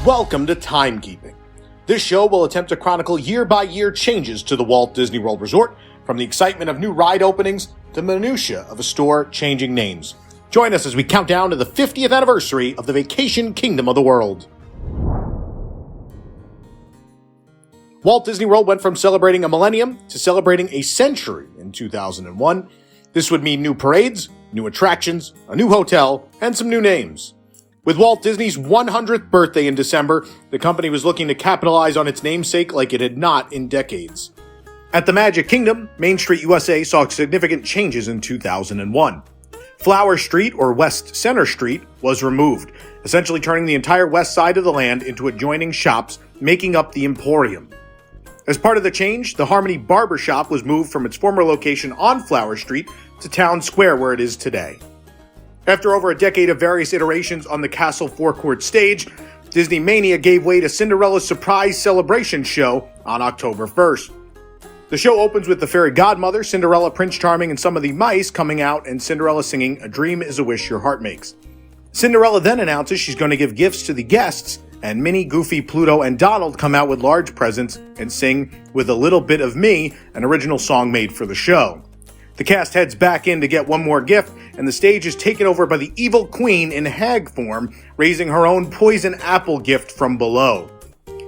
Welcome to Timekeeping. This show will attempt to chronicle year-by-year changes to the Walt Disney World Resort, from the excitement of new ride openings to minutia of a store changing names. Join us as we count down to the 50th anniversary of the vacation kingdom of the world. Walt Disney World went from celebrating a millennium to celebrating a century in 2001. This would mean new parades, new attractions, a new hotel, and some new names. With Walt Disney's 100th birthday in December, the company was looking to capitalize on its namesake like it had not in decades. At the Magic Kingdom, Main Street USA saw significant changes in 2001. Flower Street, or West Center Street, was removed, essentially turning the entire west side of the land into adjoining shops, making up the Emporium. As part of the change, the Harmony Barber Shop was moved from its former location on Flower Street to Town Square, where it is today. After over a decade of various iterations on the Castle forecourt stage, Disney Mania gave way to Cinderella's surprise celebration show on October 1st. The show opens with the fairy godmother, Cinderella, Prince Charming, and some of the mice coming out and Cinderella singing "A Dream is a Wish Your Heart Makes." Cinderella then announces she's going to give gifts to the guests, and Minnie, Goofy, Pluto, and Donald come out with large presents and sing "With a Little Bit of Me," an original song made for the show. The cast heads back in to get one more gift, and the stage is taken over by the evil queen in hag form, raising her own poison apple gift from below.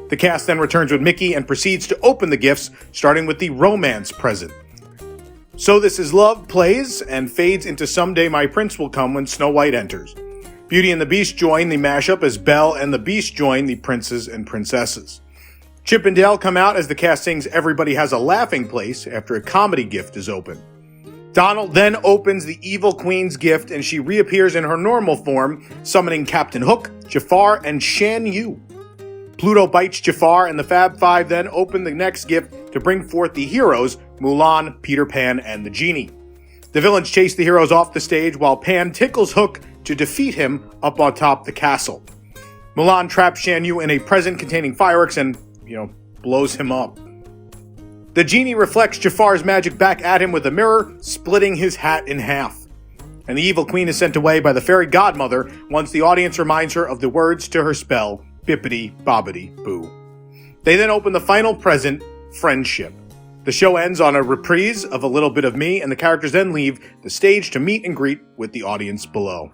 The cast then returns with Mickey and proceeds to open the gifts, starting with the romance present. "So This Is Love" plays and fades into "Someday My Prince Will Come" when Snow White enters. Beauty and the Beast join the mashup as Belle and the Beast join the princes and princesses. Chip and Dale come out as the cast sings "Everybody Has a Laughing Place" after a comedy gift is opened. Donald then opens the evil queen's gift and she reappears in her normal form, summoning Captain Hook, Jafar, and Shan Yu. Pluto bites Jafar, and the Fab Five then open the next gift to bring forth the heroes, Mulan, Peter Pan, and the Genie. The villains chase the heroes off the stage while Pan tickles Hook to defeat him up on top the castle. Mulan traps Shan Yu in a present containing fireworks and, blows him up. The Genie reflects Jafar's magic back at him with a mirror, splitting his hat in half. And the evil queen is sent away by the fairy godmother once the audience reminds her of the words to her spell, "Bippity Bobbity Boo." They then open the final present, friendship. The show ends on a reprise of "A Little Bit of Me," and the characters then leave the stage to meet and greet with the audience below.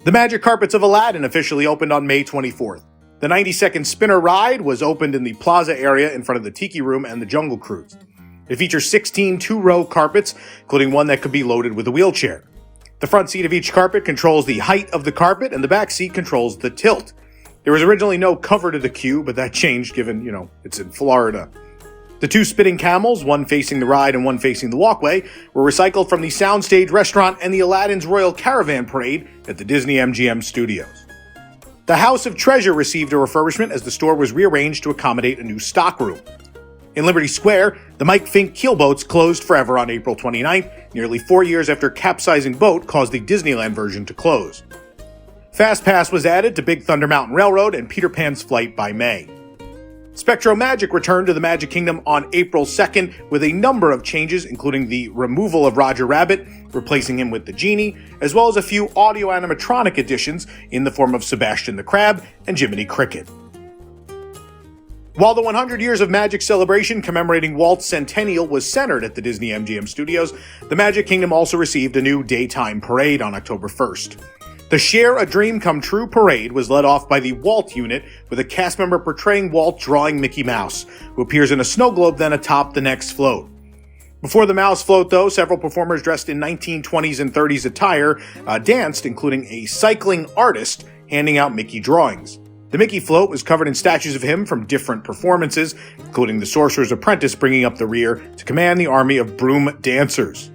The Magic Carpets of Aladdin officially opened on May 24th. The 90-second spinner ride was opened in the plaza area in front of the Tiki Room and the Jungle Cruise. It features 16 two-row carpets, including one that could be loaded with a wheelchair. The front seat of each carpet controls the height of the carpet, and the back seat controls the tilt. There was originally no cover to the queue, but that changed given, it's in Florida. The two spinning camels, one facing the ride and one facing the walkway, were recycled from the Soundstage restaurant and the Aladdin's Royal Caravan Parade at the Disney MGM Studios. The House of Treasure received a refurbishment as the store was rearranged to accommodate a new stockroom. In Liberty Square, the Mike Fink keelboats closed forever on April 29th, nearly 4 years after a capsizing boat caused the Disneyland version to close. Fast Pass was added to Big Thunder Mountain Railroad and Peter Pan's Flight by May. Spectro Magic returned to the Magic Kingdom on April 2nd with a number of changes, including the removal of Roger Rabbit, replacing him with the Genie, as well as a few audio animatronic additions in the form of Sebastian the Crab and Jiminy Cricket. While the 100 Years of Magic celebration commemorating Walt's centennial was centered at the Disney MGM Studios, the Magic Kingdom also received a new daytime parade on October 1st. The Share a Dream Come True parade was led off by the Walt unit, with a cast member portraying Walt drawing Mickey Mouse, who appears in a snow globe then atop the next float. Before the Mouse float, though, several performers dressed in 1920s and 30s attire danced, including a cycling artist handing out Mickey drawings. The Mickey float was covered in statues of him from different performances, including the Sorcerer's Apprentice bringing up the rear to command the army of broom dancers.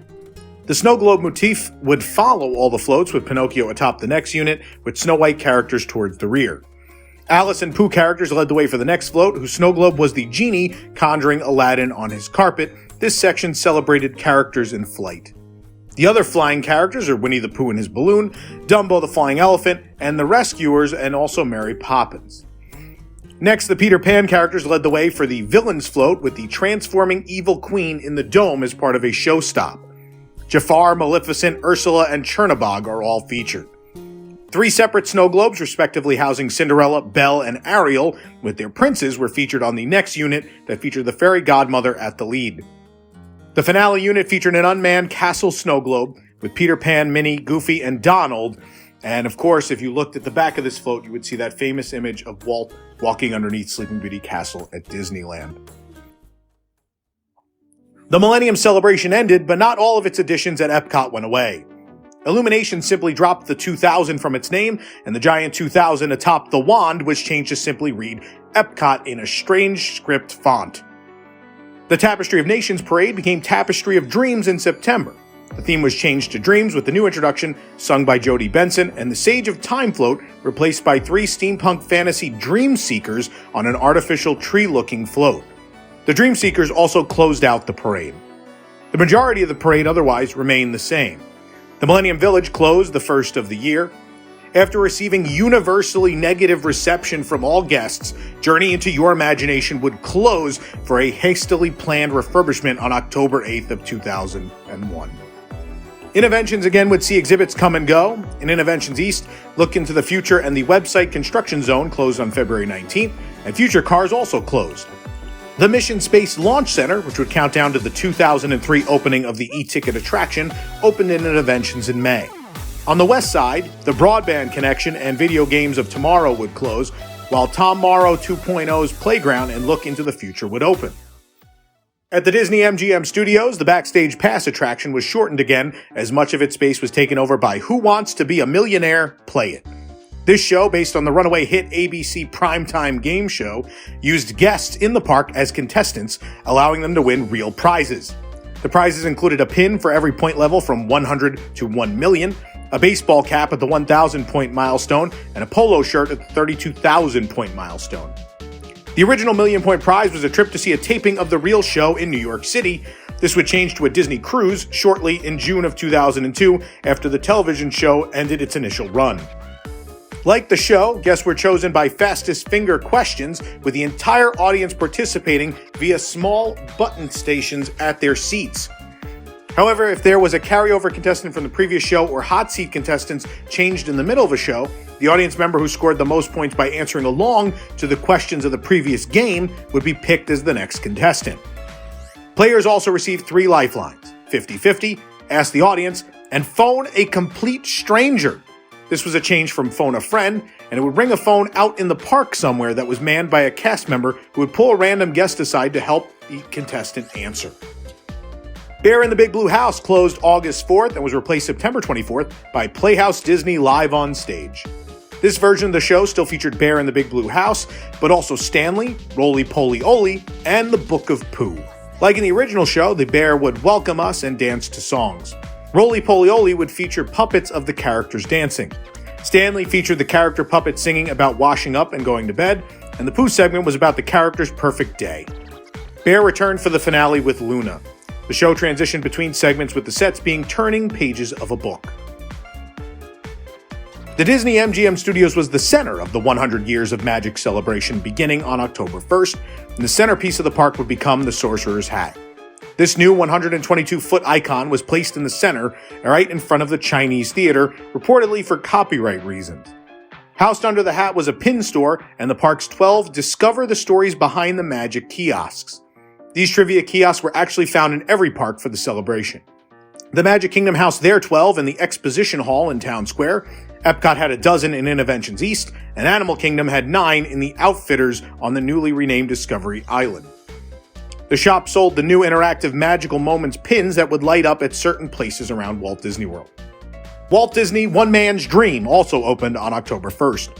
The snow globe motif would follow all the floats, with Pinocchio atop the next unit, with Snow White characters towards the rear. Alice and Pooh characters led the way for the next float, whose snow globe was the Genie conjuring Aladdin on his carpet. This section celebrated characters in flight. The other flying characters are Winnie the Pooh and his balloon, Dumbo the flying elephant, and the Rescuers, and also Mary Poppins. Next, the Peter Pan characters led the way for the villains float, with the transforming evil queen in the dome as part of a show stop. Jafar, Maleficent, Ursula, and Chernabog are all featured. 3 separate snow globes, respectively housing Cinderella, Belle, and Ariel, with their princes, were featured on the next unit that featured the fairy godmother at the lead. The finale unit featured an unmanned castle snow globe with Peter Pan, Minnie, Goofy, and Donald. And of course, if you looked at the back of this float, you would see that famous image of Walt walking underneath Sleeping Beauty Castle at Disneyland. The Millennium Celebration ended, but not all of its additions at Epcot went away. Illumination simply dropped the 2000 from its name, and the giant 2000 atop the wand was changed to simply read Epcot in a strange script font. The Tapestry of Nations parade became Tapestry of Dreams in September. The theme was changed to Dreams with the new introduction sung by Jodie Benson, and the Sage of Time float replaced by 3 steampunk fantasy Dream Seekers on an artificial tree-looking float. The Dream Seekers also closed out the parade. The majority of the parade otherwise remained the same. The Millennium Village closed the first of the year. After receiving universally negative reception from all guests, Journey into Your Imagination would close for a hastily planned refurbishment on October 8th of 2001. Innoventions again would see exhibits come and go. In Innoventions East, Look into the Future and the website Construction Zone closed on February 19th, and Future Cars also closed. The Mission Space Launch Center, which would count down to the 2003 opening of the e-ticket attraction, opened in Innoventions in May. On the west side, the Broadband Connection and Video Games of Tomorrow would close, while Tom Morrow 2.0's Playground and Look into the Future would open. At the Disney MGM Studios, the Backstage Pass attraction was shortened again, as much of its space was taken over by Who Wants to Be a Millionaire? Play It. This show, based on the runaway hit ABC primetime game show, used guests in the park as contestants, allowing them to win real prizes. The prizes included a pin for every point level from 100 to 1 million, a baseball cap at the 1,000-point milestone, and a polo shirt at the 32,000-point milestone. The original million-point prize was a trip to see a taping of the real show in New York City. This would change to a Disney cruise shortly in June of 2002 after the television show ended its initial run. Like the show, guests were chosen by fastest finger questions, with the entire audience participating via small button stations at their seats. However, if there was a carryover contestant from the previous show or hot seat contestants changed in the middle of a show, the audience member who scored the most points by answering along to the questions of the previous game would be picked as the next contestant. Players also received 3 lifelines: 50-50, Ask the Audience, and Phone a Complete Stranger. This was a change from Phone a Friend, and it would ring a phone out in the park somewhere that was manned by a cast member who would pull a random guest aside to help the contestant answer. Bear in the Big Blue House closed August 4th and was replaced September 24th by Playhouse Disney Live on Stage. This version of the show still featured Bear in the Big Blue House, but also Stanley, Roly Poly Oly, and the Book of Pooh. Like in the original show, the bear would welcome us and dance to songs. Roly Poly Oly would feature puppets of the characters dancing. Stanley featured the character puppet singing about washing up and going to bed, and the Pooh segment was about the character's perfect day. Bear returned for the finale with Luna. The show transitioned between segments, with the sets being turning pages of a book. The Disney MGM Studios was the center of the 100 Years of Magic celebration beginning on October 1st, and the centerpiece of the park would become the Sorcerer's Hat. This new 122-foot icon was placed in the center, right in front of the Chinese Theater, reportedly for copyright reasons. Housed under the hat was a pin store and the park's 12 Discover the Stories Behind the Magic kiosks. These trivia kiosks were actually found in every park for the celebration. The Magic Kingdom housed their 12 in the Exposition Hall in Town Square. Epcot had a dozen in Innoventions East, and Animal Kingdom had 9 in the Outfitters on the newly renamed Discovery Island. The shop sold the new interactive Magical Moments pins that would light up at certain places around Walt Disney World. Walt Disney One Man's Dream also opened on October 1st.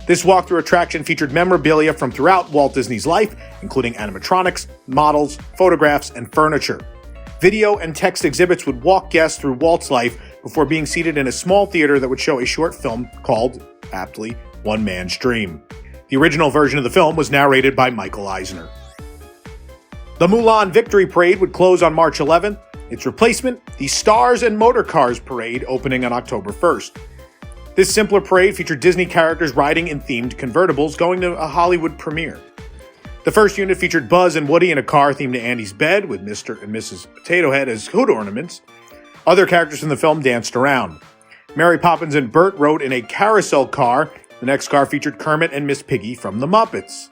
This walkthrough attraction featured memorabilia from throughout Walt Disney's life, including animatronics, models, photographs, and furniture. Video and text exhibits would walk guests through Walt's life before being seated in a small theater that would show a short film called, aptly, One Man's Dream. The original version of the film was narrated by Michael Eisner. The Mulan Victory Parade would close on March 11th. Its replacement, the Stars and Motor Cars Parade, opening on October 1st. This simpler parade featured Disney characters riding in themed convertibles going to a Hollywood premiere. The first unit featured Buzz and Woody in a car themed to Andy's bed, with Mr. and Mrs. Potato Head as hood ornaments. Other characters in the film danced around. Mary Poppins and Bert rode in a carousel car. The next car featured Kermit and Miss Piggy from the Muppets.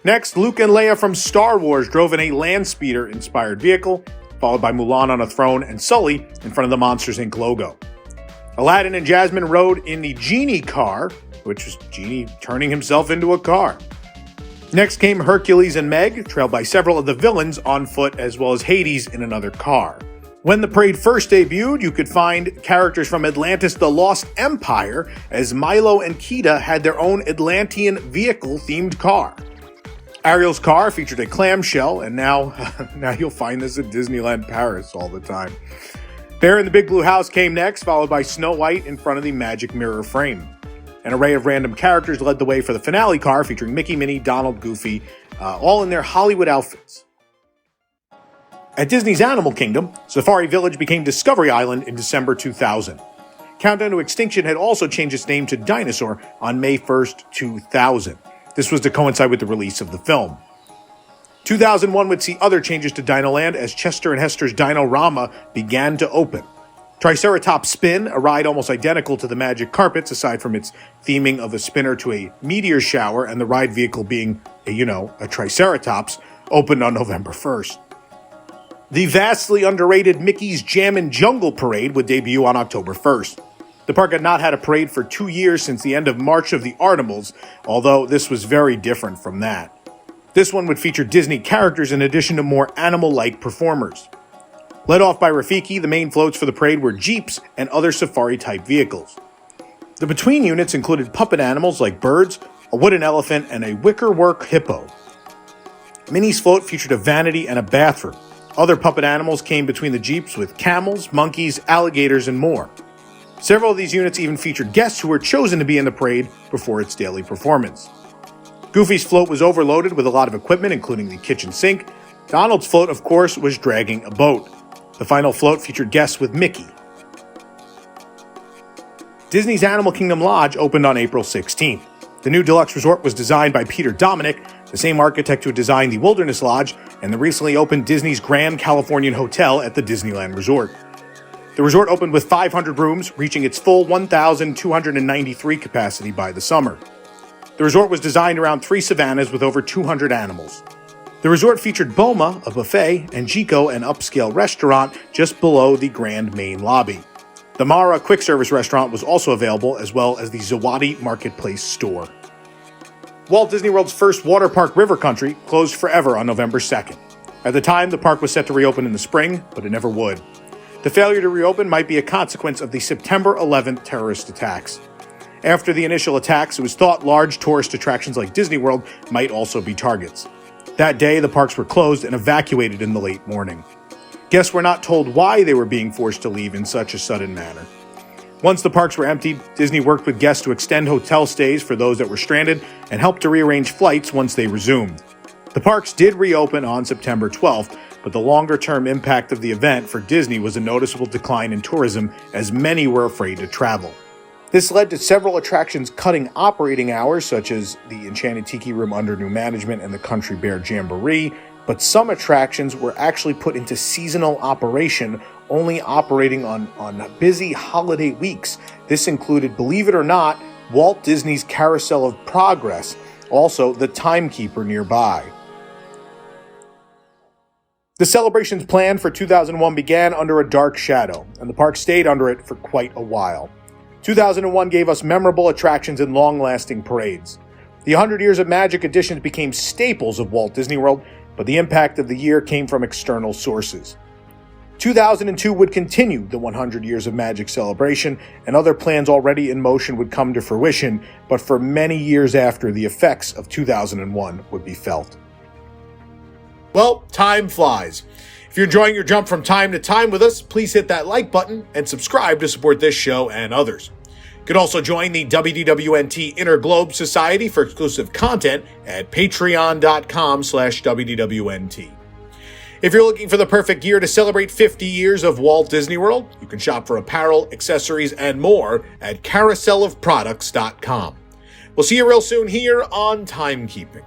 Next, Luke and Leia from Star Wars drove in a land speeder-inspired vehicle, followed by Mulan on a throne and Sully in front of the Monsters, Inc. logo. Aladdin and Jasmine rode in the Genie car, which was Genie turning himself into a car. Next came Hercules and Meg, trailed by several of the villains on foot, as well as Hades in another car. When the parade first debuted, you could find characters from Atlantis the Lost Empire, as Milo and Kida had their own Atlantean vehicle-themed car. Ariel's car featured a clamshell, and now you'll find this at Disneyland Paris all the time. Bear in the Big Blue House came next, followed by Snow White in front of the magic mirror frame. An array of random characters led the way for the finale car, featuring Mickey, Minnie, Donald, Goofy, all in their Hollywood outfits. At Disney's Animal Kingdom, Safari Village became Discovery Island in December 2000. Countdown to Extinction had also changed its name to Dinosaur on May 1st, 2000. This was to coincide with the release of the film. 2001 would see other changes to Dinoland as Chester and Hester's Dino-Rama began to open. Triceratops Spin, a ride almost identical to the Magic Carpets, aside from its theming of a spinner to a meteor shower and the ride vehicle being a Triceratops, opened on November 1st. The vastly underrated Mickey's Jammin' Jungle Parade would debut on October 1st. The park had not had a parade for 2 years since the end of March of the Artimals, although this was very different from that. This one would feature Disney characters in addition to more animal-like performers. Led off by Rafiki, the main floats for the parade were Jeeps and other safari-type vehicles. The between units included puppet animals like birds, a wooden elephant, and a wickerwork hippo. Minnie's float featured a vanity and a bathroom. Other puppet animals came between the Jeeps with camels, monkeys, alligators, and more. Several of these units even featured guests who were chosen to be in the parade before its daily performance. Goofy's float was overloaded with a lot of equipment, including the kitchen sink. Donald's float, of course, was dragging a boat. The final float featured guests with Mickey. Disney's Animal Kingdom Lodge opened on April 16th. The new deluxe resort was designed by Peter Dominick, the same architect who designed the Wilderness Lodge and the recently opened Disney's Grand Californian Hotel at the Disneyland Resort. The resort opened with 500 rooms, reaching its full 1,293 capacity by the summer. The resort was designed around 3 savannas with over 200 animals. The resort featured Boma, a buffet, and Chico, an upscale restaurant just below the grand main lobby. The Mara quick service restaurant was also available, as well as the Zawadi Marketplace store. Walt Disney World's first water park, River Country, closed forever on November 2nd. At the time, the park was set to reopen in the spring, but it never would. The failure to reopen might be a consequence of the September 11th terrorist attacks. After the initial attacks, it was thought large tourist attractions like Disney World might also be targets. That day, the parks were closed and evacuated in the late morning. Guests were not told why they were being forced to leave in such a sudden manner. Once the parks were emptied, Disney worked with guests to extend hotel stays for those that were stranded and helped to rearrange flights once they resumed. The parks did reopen on September 12th, but the longer-term impact of the event for Disney was a noticeable decline in tourism as many were afraid to travel. This led to several attractions cutting operating hours, such as the Enchanted Tiki Room under new management and the Country Bear Jamboree, but some attractions were actually put into seasonal operation, only operating on busy holiday weeks. This included, believe it or not, Walt Disney's Carousel of Progress, also the Timekeeper nearby. The celebrations planned for 2001 began under a dark shadow, and the park stayed under it for quite a while. 2001 gave us memorable attractions and long-lasting parades. The 100 Years of Magic editions became staples of Walt Disney World, but the impact of the year came from external sources. 2002 would continue the 100 Years of Magic celebration, and other plans already in motion would come to fruition, but for many years after, the effects of 2001 would be felt. Well, time flies. If you're enjoying your jump from time to time with us, please hit that like button and subscribe to support this show and others. You can also join the WDWNT Inner Globe Society for exclusive content at patreon.com/WDWNT. If you're looking for the perfect gear to celebrate 50 years of Walt Disney World, you can shop for apparel, accessories, and more at carouselofproducts.com. We'll see you real soon here on Timekeeping.